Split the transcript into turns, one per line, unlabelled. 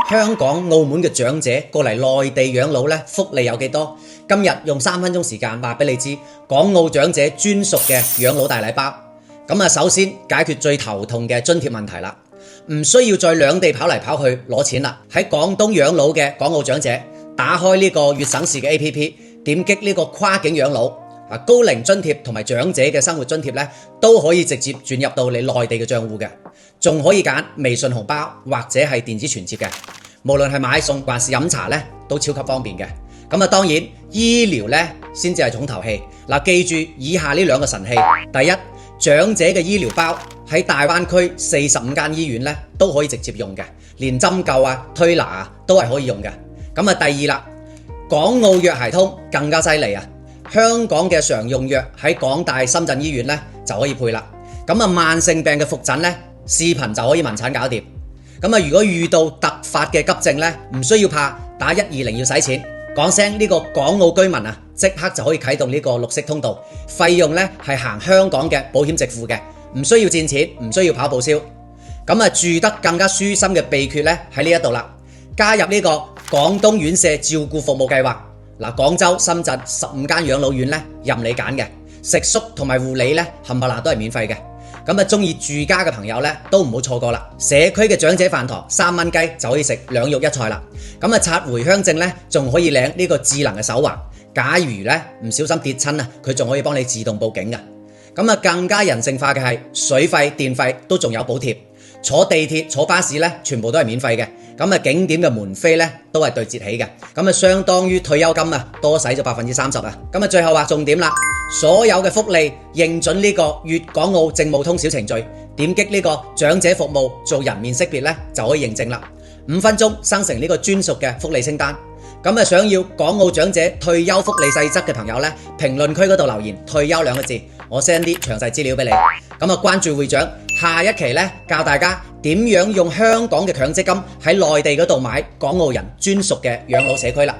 香港、澳門嘅長者過嚟內地養老呢，福利有幾多？今日用3分鐘時間話俾你知，港澳長者專屬嘅養老大禮包。首先解決最頭痛嘅津貼問題啦，唔需要再兩地跑嚟跑去攞錢啦。喺廣東養老嘅港澳長者，打開呢個粵省市嘅 APP， 點擊呢個跨境養老，高齡津貼同埋長者嘅生活津貼呢，都可以直接轉入到你內地嘅賬戶嘅，仲可以揀微信紅包或者係電子存摺嘅。無論係買餸還是飲茶呢，都超級方便嘅。當然醫療呢先至係重頭戲。記住以下呢兩個神器：第一，長者嘅醫療包喺大灣區45間醫院呢都可以直接用嘅，連針灸啊、推拿啊都係可以用嘅。第二啦，港澳藥械通更加犀利啊！香港嘅常用藥喺港大深圳醫院呢就可以配啦。慢性病嘅復診呢，視頻就可以問診搞掂。如果遇到突發嘅急症呢，唔需要怕，打120要使錢，講聲呢個港澳居民啊，即刻就可以啟動呢個綠色通道，費用呢係行香港嘅保險直付嘅，唔需要墊錢，唔需要跑報銷。住得更加舒心嘅秘訣呢喺呢一度啦，加入呢個廣東院舍照顧服務計劃。廣州、深圳15間養老院呢任你揀嘅，食宿同埋護理呢冚唪唥都係免費嘅。中意住家嘅朋友呢都唔好錯過啦！社區嘅長者飯堂3蚊雞就可以食2肉1菜啦。刷回鄉證呢仲可以領呢個智能嘅手環，假如呢唔小心跌親啊，佢仲可以幫你自動報警嘅。更加人性化嘅係水費、電費都仲有補貼，坐地鐵、坐巴士呢全部都係免費嘅。景點嘅門飛呢都係對折起嘅，相當於退休金啊多使咗30%啊。最後重點啦，所有嘅福利認準呢個粵港澳政務通小程序，點擊呢個長者服務做人面識別呢就可以認證啦。5分鐘生成呢個專屬嘅福利清單。想要港澳長者退休福利細則嘅朋友呢，評論區嗰度留言退休2個字，我 send 啲詳細資料俾你。關注會長，下一期呢教大家點樣用香港嘅強積金喺內地嗰度買港澳人專屬嘅養老社區啦。